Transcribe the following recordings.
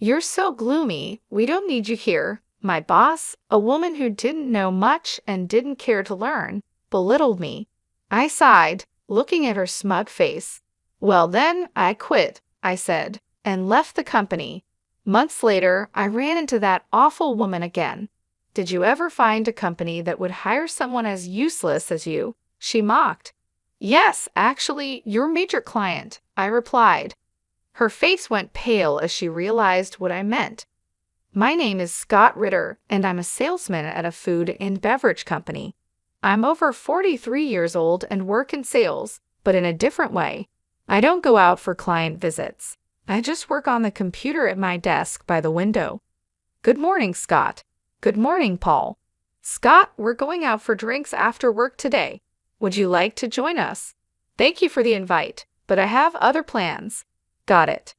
You're so gloomy. We don't need you here. My boss, a woman who didn't know much and didn't care to learn, belittled me. I sighed, looking at her smug face. Well then, I quit, I said, and left the company. Months later, I ran into that awful woman again. Did you ever find a company that would hire someone as useless as you? She mocked. Yes, actually, your major client, I replied. Her face went pale as she realized what I meant. My name is Scott Ritter, and I'm a salesman at a food and beverage company. I'm over 43 years old and work in sales, but in a different way. I don't go out for client visits. I just work on the computer at my desk by the window. Good morning, Scott. Good morning, Paul. Scott, we're going out for drinks after work today. Would you like to join us? Thank you for the invite, but I have other plans. Got it.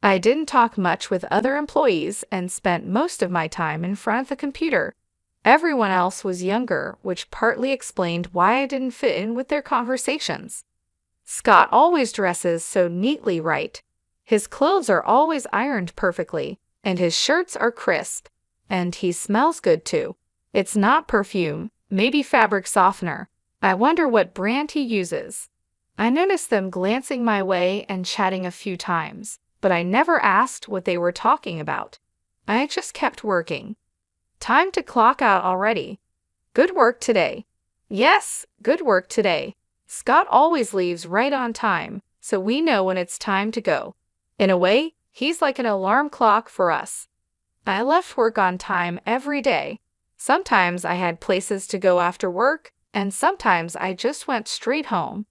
I didn't talk much with other employees and spent most of my time in front of the computer. Everyone else was younger, which partly explained why I didn't fit in with their conversations. Scott always dresses so neatly right. His clothes are always ironed perfectly, and his shirts are crisp. And he smells good too. It's not perfume, maybe fabric softener. I wonder what brand he uses. I noticed them glancing my way and chatting a few times, but I never asked what they were talking about. I just kept working. Time to clock out already. Good work today. Yes, good work today. Scott always leaves right on time, so we know when it's time to go. In a way, he's like an alarm clock for us. I left work on time every day. Sometimes I had places to go after work, and sometimes I just went straight home.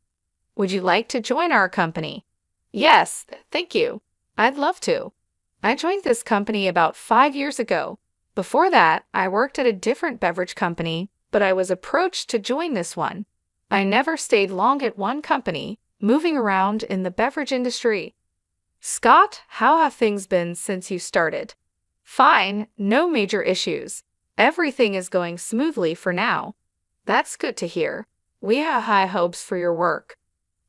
Would you like to join our company? Yes, thank you. I'd love to. I joined this company about 5 years ago. Before that, I worked at a different beverage company, but I was approached to join this one. I never stayed long at one company, moving around in the beverage industry. Scott, how have things been since you started? Fine, no major issues. Everything is going smoothly for now. That's good to hear. We have high hopes for your work.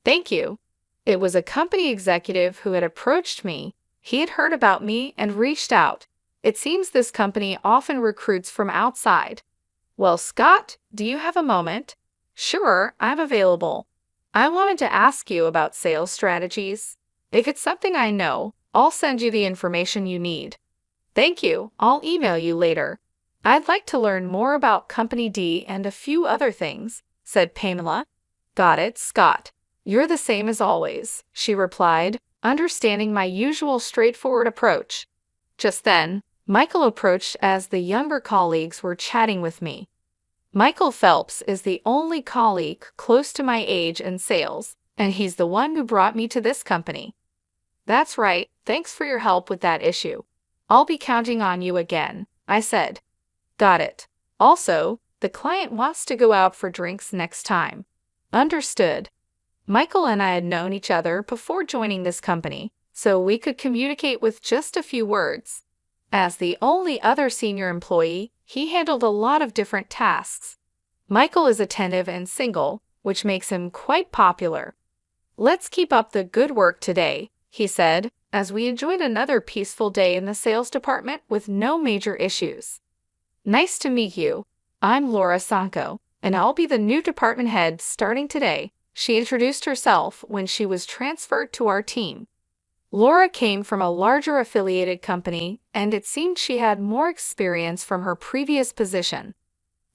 Thank you. It was a company executive who had approached me. He had heard about me and reached out. It seems this company often recruits from outside. Well, Scott, do you have a moment? Sure, I'm available. I wanted to ask you about sales strategies. If it's something I know, I'll send you the information you need. Thank you. I'll email you later. I'd like to learn more about Company D and a few other things, said Pamela. Got it, Scott. You're the same as always, she replied, understanding my usual straightforward approach. Just then, Michael approached as the younger colleagues were chatting with me. Michael Phelps is the only colleague close to my age in sales, and he's the one who brought me to this company. That's right, thanks for your help with that issue. I'll be counting on you again, I said. Got it. Also, the client wants to go out for drinks next time. Understood. Michael and I had known each other before joining this company, so we could communicate with just a few words. As the only other senior employee, he handled a lot of different tasks. Michael is attentive and single, which makes him quite popular. Let's keep up the good work today, he said, as we enjoyed another peaceful day in the sales department with no major issues. Nice to meet you. I'm Laura Sanko, and I'll be the new department head starting today, she introduced herself when she was transferred to our team. Laura came from a larger affiliated company, and it seemed she had more experience from her previous position.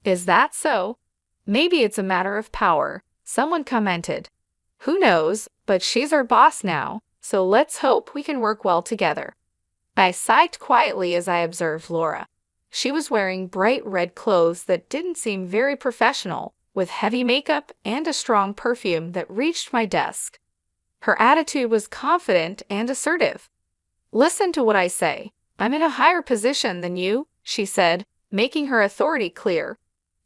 Is that so? Maybe it's a matter of power, someone commented. Who knows, but she's our boss now, so let's hope we can work well together. I sighed quietly as I observed Laura. She was wearing bright red clothes that didn't seem very professional, with heavy makeup and a strong perfume that reached my desk. Her attitude was confident and assertive. Listen to what I say. I'm in a higher position than you, she said, making her authority clear.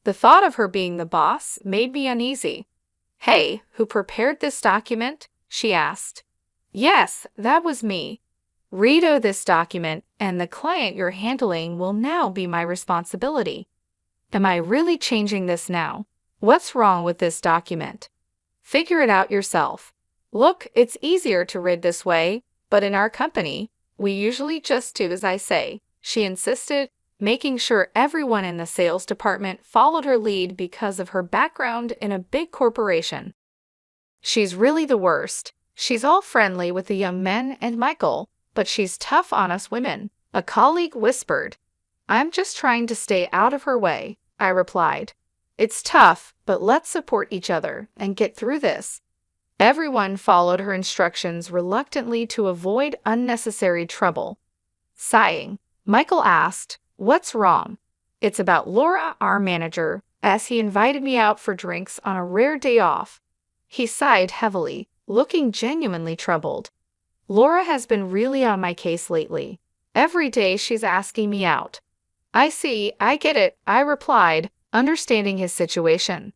The thought of her being the boss made me uneasy. Hey, who prepared this document? She asked. Yes, that was me. Read this document, and the client you're handling will now be my responsibility. Am I really changing this now? What's wrong with this document? Figure it out yourself. Look, it's easier to read this way, but in our company, We usually just do as I say, she insisted, making sure everyone in the sales department followed her lead because of her background in a big corporation. She's really the worst. She's all friendly with the young men and Michael, but she's tough on us women, a colleague whispered. I'm just trying to stay out of her way, I replied. It's tough, but let's support each other and get through this. Everyone followed her instructions reluctantly to avoid unnecessary trouble. Sighing, Michael asked, "What's wrong?" "It's about Laura, our manager, as he invited me out for drinks on a rare day off." He sighed heavily, looking genuinely troubled. "Laura has been really on my case lately. Every day she's asking me out." "I see, I get it," I replied, understanding his situation.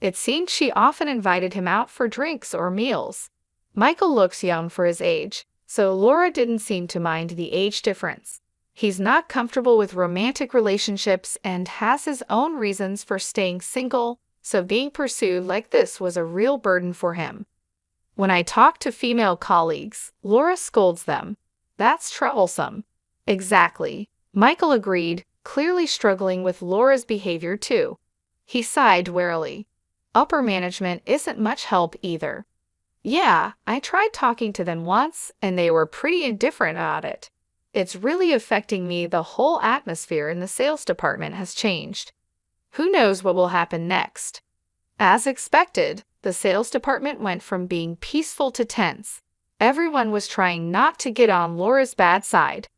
It seemed she often invited him out for drinks or meals. Michael looks young for his age, so Laura didn't seem to mind the age difference. He's not comfortable with romantic relationships and has his own reasons for staying single, so being pursued like this was a real burden for him. When I talk to female colleagues, Laura scolds them. That's troublesome. Exactly. Michael agreed, clearly struggling with Laura's behavior too. He sighed wearily. Upper management isn't much help either. Yeah, I tried talking to them once, and they were pretty indifferent about it. It's really affecting me. The whole atmosphere in the sales department has changed. Who knows what will happen next? As expected, the sales department went from being peaceful to tense. Everyone was trying not to get on Laura's bad side.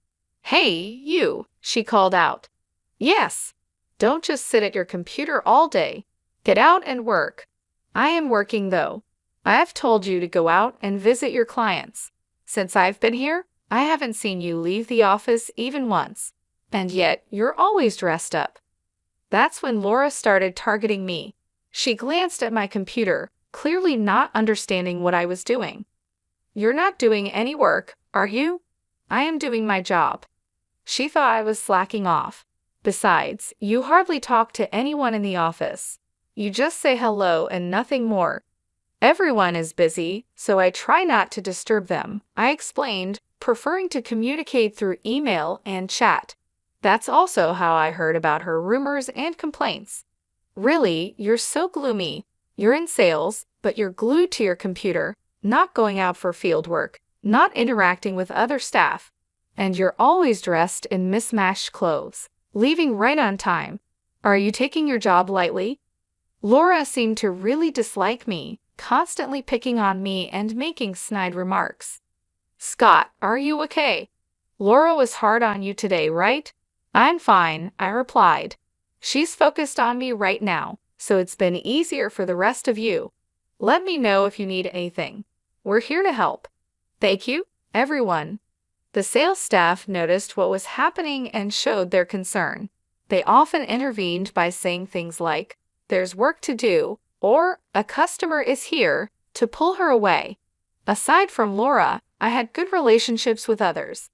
"Hey, you," she called out. "Yes. Don't just sit at your computer all day. Get out and work." "I am working though. I've told you to go out and visit your clients. Since I've been here, I haven't seen you leave the office even once. And yet, you're always dressed up." That's when Laura started targeting me. She glanced at my computer, clearly not understanding what I was doing. "You're not doing any work, are you?" "I am doing my job." She thought I was slacking off. "Besides, you hardly talk to anyone in the office. You just say hello and nothing more." "Everyone is busy, so I try not to disturb them," I explained, preferring to communicate through email and chat. That's also how I heard about her rumors and complaints. "Really, you're so gloomy. You're in sales, but you're glued to your computer, not going out for field work, not interacting with other staff. And you're always dressed in mismatched clothes, leaving right on time. Are you taking your job lightly?" Laura seemed to really dislike me, constantly picking on me and making snide remarks. "Scott, are you okay? Laura was hard on you today, right?" "I'm fine," I replied. "She's focused on me right now, so it's been easier for the rest of you. Let me know if you need anything. We're here to help." "Thank you, everyone." The sales staff noticed what was happening and showed their concern. They often intervened by saying things like, "There's work to do," or "A customer is here," to pull her away. Aside from Laura, I had good relationships with others.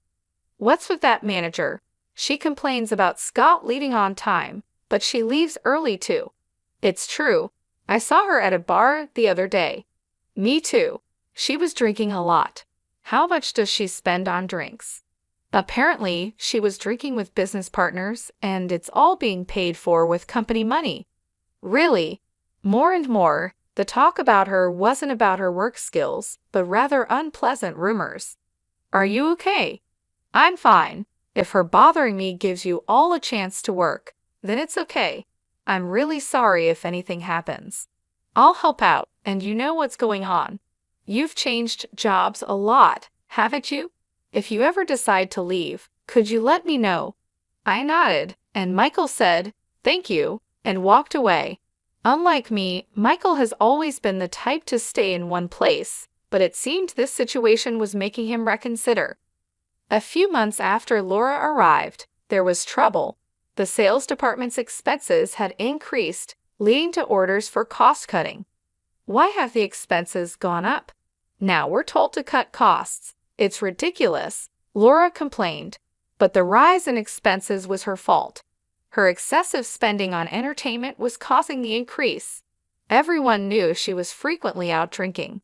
"What's with that manager? She complains about Scott leaving on time, but she leaves early too." "It's true. I saw her at a bar the other day." "Me too. She was drinking a lot." "How much does she spend on drinks?" "Apparently, she was drinking with business partners, and it's all being paid for with company money." "Really?" More and more, the talk about her wasn't about her work skills, but rather unpleasant rumors. "Are you okay?" "I'm fine. If her bothering me gives you all a chance to work, then it's okay. I'm really sorry if anything happens. I'll help out, and you know what's going on. You've changed jobs a lot, haven't you? If you ever decide to leave, could you let me know?" I nodded, and Michael said, "Thank you," and walked away. Unlike me, Michael has always been the type to stay in one place, but it seemed this situation was making him reconsider. A few months after Laura arrived, there was trouble. The sales department's expenses had increased, leading to orders for cost-cutting. "Why have the expenses gone up? Now we're told to cut costs. It's ridiculous," Laura complained. But the rise in expenses was her fault. Her excessive spending on entertainment was causing the increase. Everyone knew she was frequently out drinking.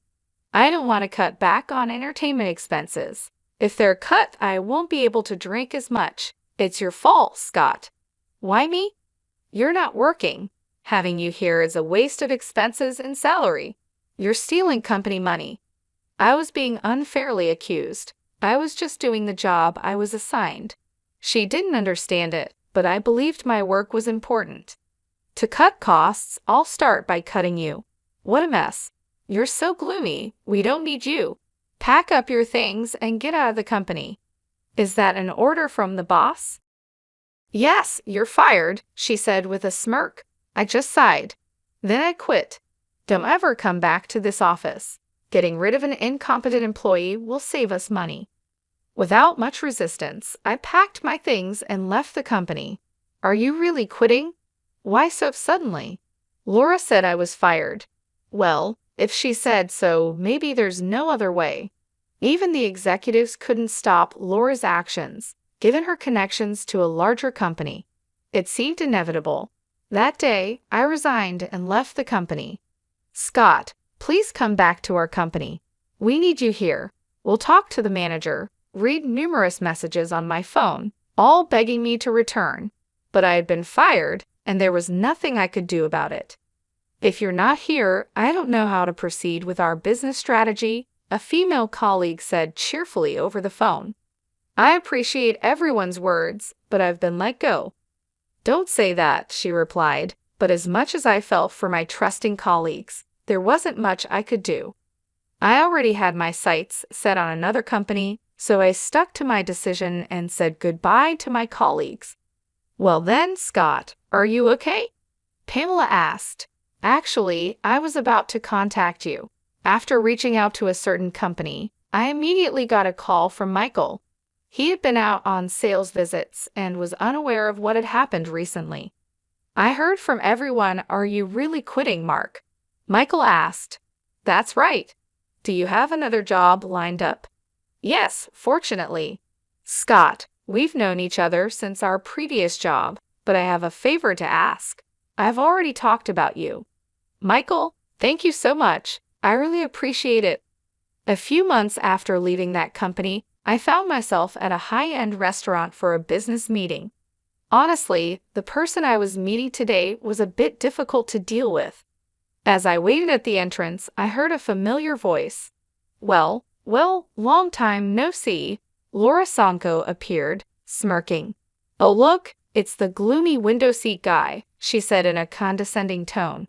"I don't want to cut back on entertainment expenses. If they're cut, I won't be able to drink as much. It's your fault, Scott. Why me? You're not working. Having you here is a waste of expenses and salary. You're stealing company money. I was being unfairly accused. I was just doing the job I was assigned. She didn't understand it, but I believed my work was important. To cut costs, I'll start by cutting you. What a mess. You're so gloomy. We don't need you. Pack up your things and get out of the company. Is that an order from the boss? Yes, you're fired, she said with a smirk. I just sighed. Then I quit. Don't ever come back to this office. Getting rid of an incompetent employee will save us money. Without much resistance, I packed my things and left the company. Are you really quitting? Why so suddenly? Laura said I was fired. Well, if she said so, maybe there's no other way. Even the executives couldn't stop Laura's actions, given her connections to a larger company. It seemed inevitable. That day, I resigned and left the company. Scott, please come back to our company. We need you here. We'll talk to the manager, read numerous messages on my phone, all begging me to return. But I had been fired, and there was nothing I could do about it. If you're not here, I don't know how to proceed with our business strategy, a female colleague said cheerfully over the phone. I appreciate everyone's words, but I've been let go. Don't say that, she replied, but as much as I felt for my trusting colleagues, there wasn't much I could do. I already had my sights set on another company, so I stuck to my decision and said goodbye to my colleagues. Well then, Scott, are you okay? Pamela asked. Actually, I was about to contact you. After reaching out to a certain company, I immediately got a call from Michael. He had been out on sales visits and was unaware of what had happened recently. I heard from everyone, are you really quitting, Mark? Michael asked. That's right. Do you have another job lined up? Yes, fortunately. Scott, we've known each other since our previous job, but I have a favor to ask. I've already talked about you. Michael, thank you so much. I really appreciate it. A few months after leaving that company, I found myself at a high-end restaurant for a business meeting. Honestly, the person I was meeting today was a bit difficult to deal with. As I waited at the entrance, I heard a familiar voice. Well, long time no see. Laura Sanko appeared, smirking. Oh look, it's the gloomy window seat guy, she said in a condescending tone.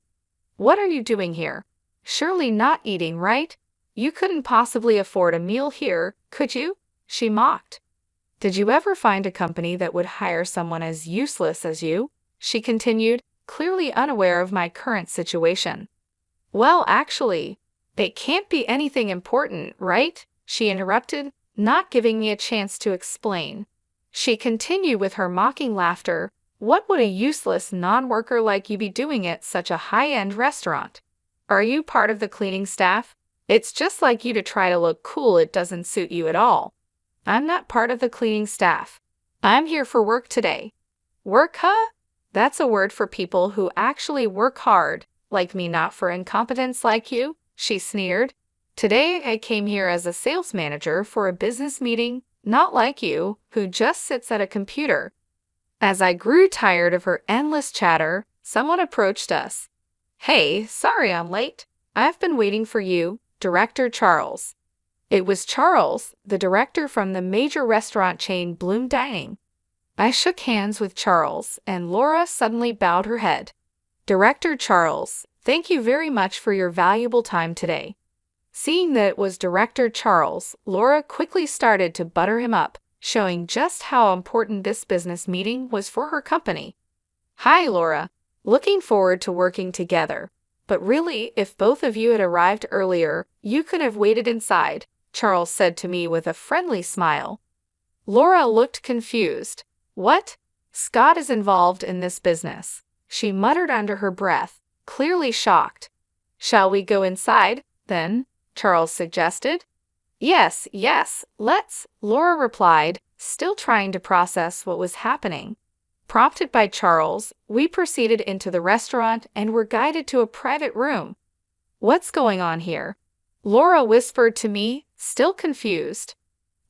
What are you doing here? Surely not eating, right? You couldn't possibly afford a meal here, could you? She mocked. Did you ever find a company that would hire someone as useless as you? She continued, clearly unaware of my current situation. Well, actually, it can't be anything important, right? She interrupted, not giving me a chance to explain. She continued with her mocking laughter. What would a useless non-worker like you be doing at such a high-end restaurant? Are you part of the cleaning staff? It's just like you to try to look cool. It doesn't suit you at all. I'm not part of the cleaning staff. I'm here for work today. Work, huh? That's a word for people who actually work hard, like me, not for incompetence like you, she sneered. Today I came here as a sales manager for a business meeting, not like you, who just sits at a computer. As I grew tired of her endless chatter, someone approached us. Hey, sorry I'm late. I've been waiting for you, Director Charles. It was Charles, the director from the major restaurant chain Bloom Dining. I shook hands with Charles, and Laura suddenly bowed her head. Director Charles, thank you very much for your valuable time today. Seeing that it was Director Charles, Laura quickly started to butter him up, showing just how important this business meeting was for her company. Hi, Laura. Looking forward to working together. But really, if both of you had arrived earlier, you could have waited inside, Charles said to me with a friendly smile. Laura looked confused. What? Scott is involved in this business, she muttered under her breath, clearly shocked. Shall we go inside, then? Charles suggested. Yes, let's, Laura replied, still trying to process what was happening. Prompted by Charles, we proceeded into the restaurant and were guided to a private room. What's going on here? Laura whispered to me, still confused.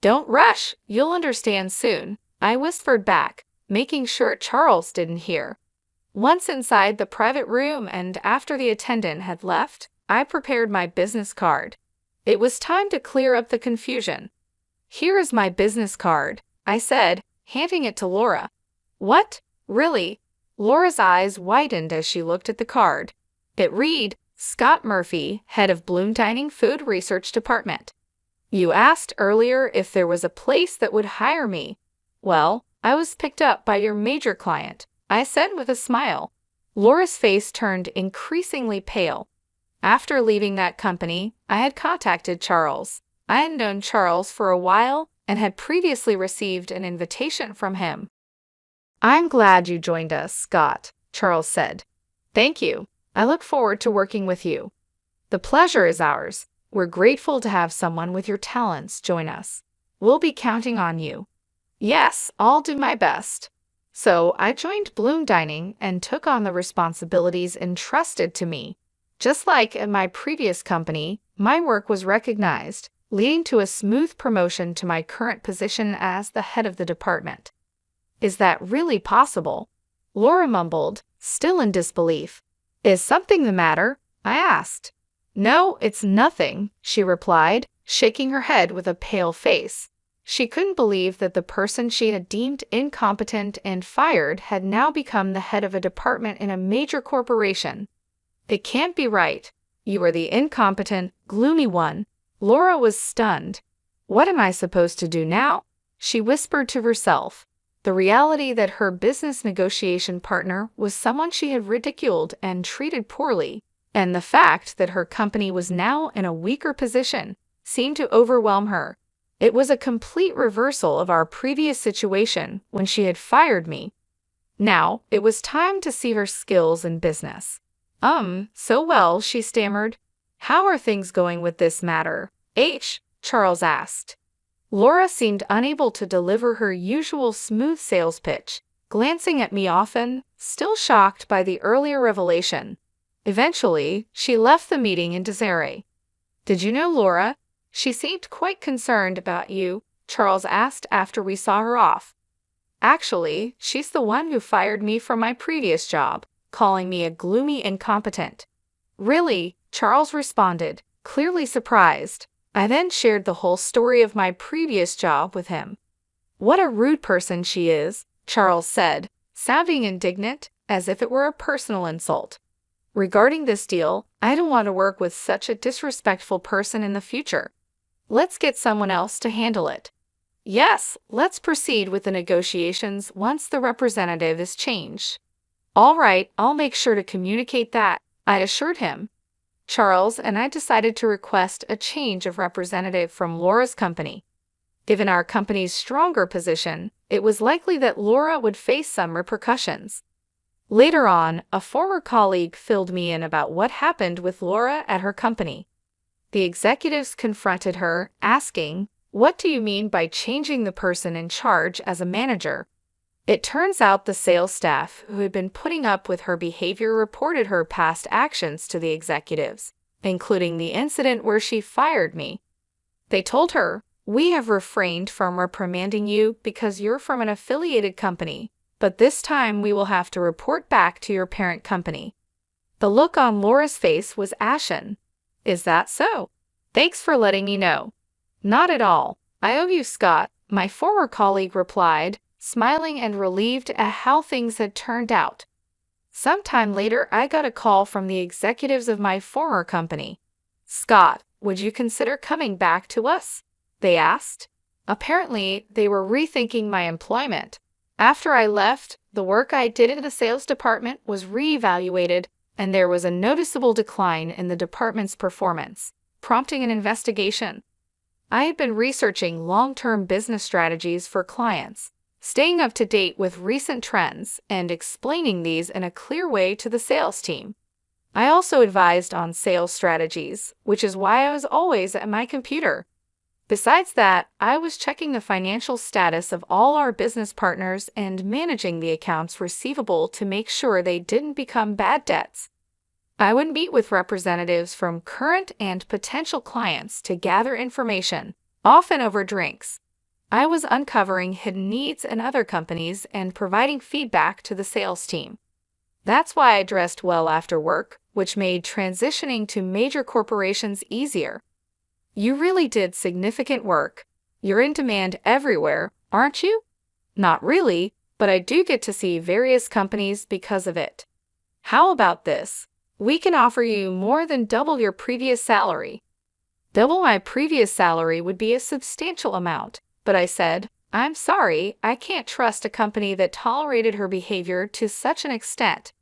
Don't rush, you'll understand soon, I whispered back, making sure Charles didn't hear. Once inside the private room and after the attendant had left, I prepared my business card. It was time to clear up the confusion. Here is my business card, I said, handing it to Laura. What? Really? Laura's eyes widened as she looked at the card. It read, Scott Murphy, head of Bloom Dining Food Research Department. You asked earlier if there was a place that would hire me. Well, I was picked up by your major client, I said with a smile. Laura's face turned increasingly pale. After leaving that company, I had contacted Charles. I had known Charles for a while and had previously received an invitation from him. I'm glad you joined us, Scott, Charles said. Thank you. I look forward to working with you. The pleasure is ours. We're grateful to have someone with your talents join us. We'll be counting on you. Yes, I'll do my best. So I joined Bloom Dining and took on the responsibilities entrusted to me. Just like at my previous company, my work was recognized, leading to a smooth promotion to my current position as the head of the department. Is that really possible? Laura mumbled, still in disbelief. Is something the matter? I asked. No, it's nothing, she replied, shaking her head with a pale face. She couldn't believe that the person she had deemed incompetent and fired had now become the head of a department in a major corporation. It can't be right. You are the incompetent, gloomy one. Laura was stunned. What am I supposed to do now? She whispered to herself. The reality that her business negotiation partner was someone she had ridiculed and treated poorly, and the fact that her company was now in a weaker position, seemed to overwhelm her. It was a complete reversal of our previous situation when she had fired me. Now, it was time to see her skills in business. So well, she stammered. How are things going with this matter? Charles asked. Laura seemed unable to deliver her usual smooth sales pitch, glancing at me often, still shocked by the earlier revelation. Eventually, she left the meeting in disarray. Did you know Laura? She seemed quite concerned about you, Charles asked after we saw her off. Actually, she's the one who fired me from my previous job, calling me a gloomy incompetent. Really? Charles responded, clearly surprised. I then shared the whole story of my previous job with him. What a rude person she is, Charles said, sounding indignant, as if it were a personal insult. Regarding this deal, I don't want to work with such a disrespectful person in the future. Let's get someone else to handle it. Yes, let's proceed with the negotiations once the representative is changed. All right, I'll make sure to communicate that, I assured him. Charles and I decided to request a change of representative from Laura's company. Given our company's stronger position, it was likely that Laura would face some repercussions. Later on, a former colleague filled me in about what happened with Laura at her company. The executives confronted her, asking, "What do you mean by changing the person in charge as a manager?" It turns out the sales staff who had been putting up with her behavior reported her past actions to the executives, including the incident where she fired me. They told her, "We have refrained from reprimanding you because you're from an affiliated company, but this time we will have to report back to your parent company." The look on Laura's face was ashen. Is that so? Thanks for letting me know. Not at all. I owe you, Scott, my former colleague replied, smiling and relieved at how things had turned out. Sometime later, I got a call from the executives of my former company. "Scott, would you consider coming back to us?" they asked. Apparently, they were rethinking my employment. After I left, the work I did in the sales department was reevaluated, and there was a noticeable decline in the department's performance, prompting an investigation. I had been researching long-term business strategies for clients, staying up to date with recent trends and explaining these in a clear way to the sales team. I also advised on sales strategies, which is why I was always at my computer. Besides that, I was checking the financial status of all our business partners and managing the accounts receivable to make sure they didn't become bad debts. I would meet with representatives from current and potential clients to gather information, often over drinks. I was uncovering hidden needs in other companies and providing feedback to the sales team. That's why I dressed well after work, which made transitioning to major corporations easier. You really did significant work. You're in demand everywhere, aren't you? Not really, but I do get to see various companies because of it. How about this? We can offer you more than double your previous salary. Double my previous salary would be a substantial amount, but I said, I'm sorry, I can't trust a company that tolerated her behavior to such an extent,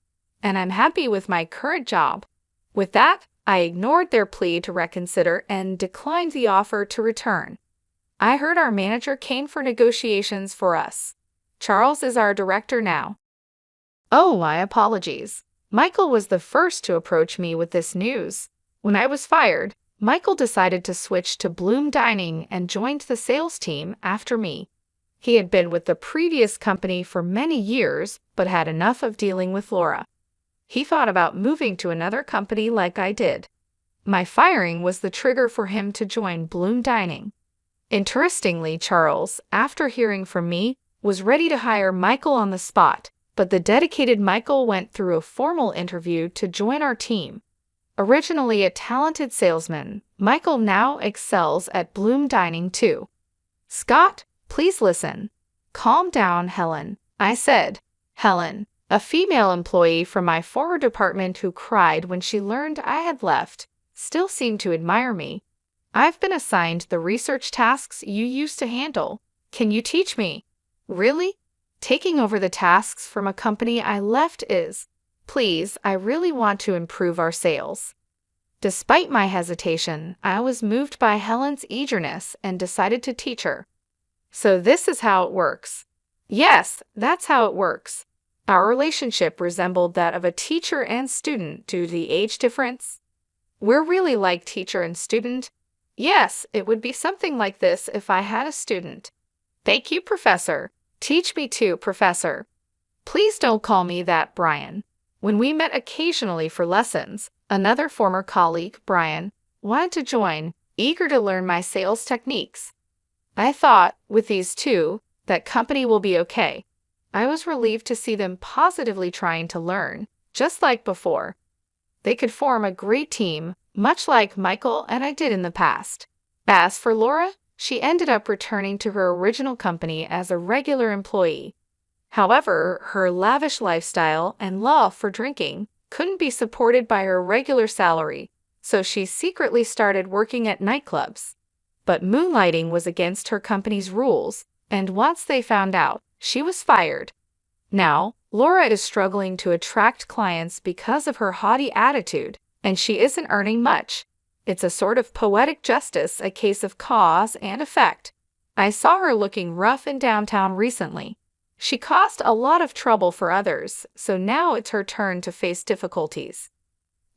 and I'm happy with my current job. With that, I ignored their plea to reconsider and declined the offer to return. I heard our manager came for negotiations for us. Charles is our director now. Oh, my apologies. Michael was the first to approach me with this news. When I was fired, Michael decided to switch to Bloom Dining and joined the sales team after me. He had been with the previous company for many years, but had enough of dealing with Laura. He thought about moving to another company like I did. My firing was the trigger for him to join Bloom Dining. Interestingly, Charles, after hearing from me, was ready to hire Michael on the spot, but the dedicated Michael went through a formal interview to join our team. Originally a talented salesman, Michael now excels at Bloom Dining too. Scott, please listen. Calm down, Helen, I said. Helen, a female employee from my former department who cried when she learned I had left, still seemed to admire me. I've been assigned the research tasks you used to handle. Can you teach me? Really? Taking over the tasks from a company I left is. Please, I really want to improve our sales. Despite my hesitation, I was moved by Helen's eagerness and decided to teach her. So this is how it works. Yes, that's how it works. Our relationship resembled that of a teacher and student due to the age difference. We're really like teacher and student. Yes, it would be something like this if I had a student. Thank you, Professor. Teach me too, Professor. Please don't call me that, Brian. When we met occasionally for lessons, another former colleague, Brian, wanted to join, eager to learn my sales techniques. I thought, with these two, that company will be okay. I was relieved to see them positively trying to learn, just like before. They could form a great team, much like Michael and I did in the past. As for Laura, she ended up returning to her original company as a regular employee. However, her lavish lifestyle and love for drinking couldn't be supported by her regular salary, so she secretly started working at nightclubs. But moonlighting was against her company's rules, and once they found out, she was fired. Now, Laura is struggling to attract clients because of her haughty attitude, and she isn't earning much. It's a sort of poetic justice, a case of cause and effect. I saw her looking rough in downtown recently. She caused a lot of trouble for others, so now it's her turn to face difficulties.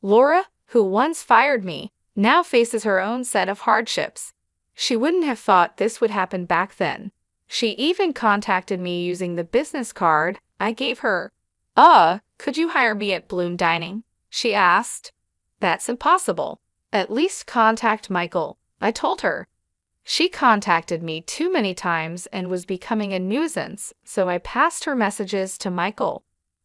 Laura, who once fired me, now faces her own set of hardships. She wouldn't have thought this would happen back then. She even contacted me using the business card I gave her. Could you hire me at Bloom Dining? She asked. That's impossible. At least contact Michael, I told her. She contacted me too many times and was becoming a nuisance, so I passed her messages to Michael.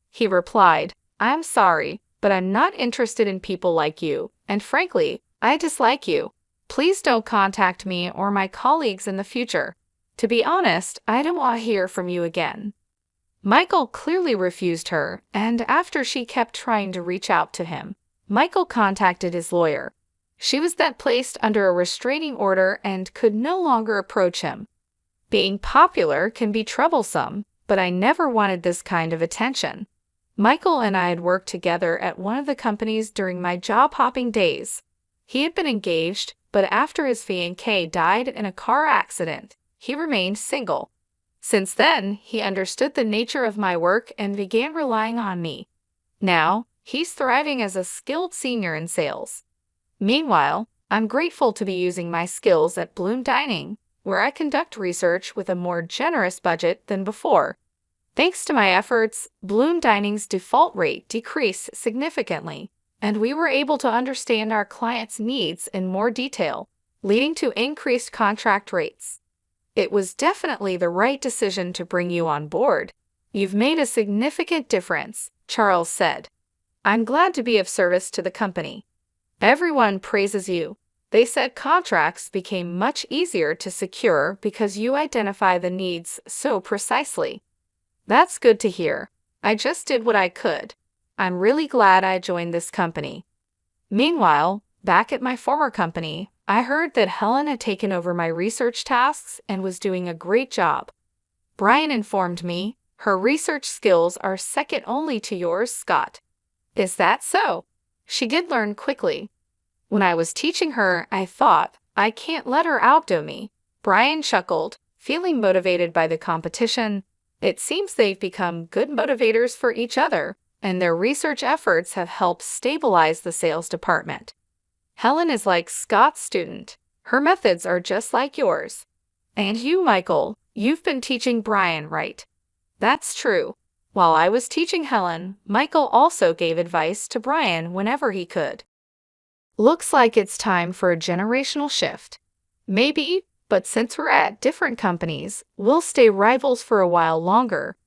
He replied, I'm sorry, but I'm not interested in people like you, and frankly, I dislike you. Please don't contact me or my colleagues in the future. To be honest, I don't want to hear from you again. Michael clearly refused her, and after she kept trying to reach out to him, Michael contacted his lawyer. She was then placed under a restraining order and could no longer approach him. Being popular can be troublesome, but I never wanted this kind of attention. Michael and I had worked together at one of the companies during my job-hopping days. He had been engaged, but after his fiancée died in a car accident, he remained single. Since then, he understood the nature of my work and began relying on me. Now, he's thriving as a skilled senior in sales. Meanwhile, I'm grateful to be using my skills at Bloom Dining, where I conduct research with a more generous budget than before. Thanks to my efforts, Bloom Dining's default rate decreased significantly, and we were able to understand our clients' needs in more detail, leading to increased contract rates. It was definitely the right decision to bring you on board. You've made a significant difference, Charles said. I'm glad to be of service to the company. Everyone praises you. They said contracts became much easier to secure because you identify the needs so precisely. That's good to hear. I just did what I could. I'm really glad I joined this company. Meanwhile, back at my former company, I heard that Helen had taken over my research tasks and was doing a great job. Brian informed me her research skills are second only to yours, Scott. Is that so? She did learn quickly. When I was teaching her, I thought, I can't let her outdo me. Brian chuckled, feeling motivated by the competition. It seems they've become good motivators for each other, and their research efforts have helped stabilize the sales department. Helen is like Scott's student. Her methods are just like yours. And you, Michael, you've been teaching Brian, right? That's true. While I was teaching Helen, Michael also gave advice to Brian whenever he could. Looks like it's time for a generational shift. Maybe, but since we're at different companies, we'll stay rivals for a while longer.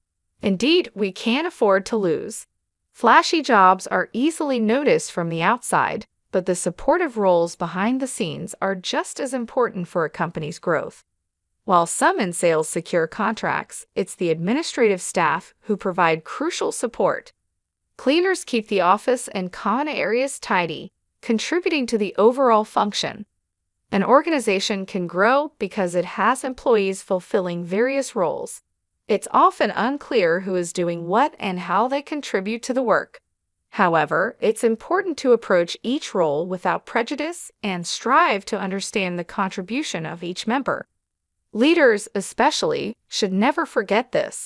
Indeed, we can't afford to lose. Flashy jobs are easily noticed from the outside, but the supportive roles behind the scenes are just as important for a company's growth. While some in sales secure contracts, it's the administrative staff who provide crucial support. Cleaners keep the office and common areas tidy, contributing to the overall function. An organization can grow because it has employees fulfilling various roles. It's often unclear who is doing what and how they contribute to the work. However, it's important to approach each role without prejudice and strive to understand the contribution of each member. Leaders, especially, should never forget this.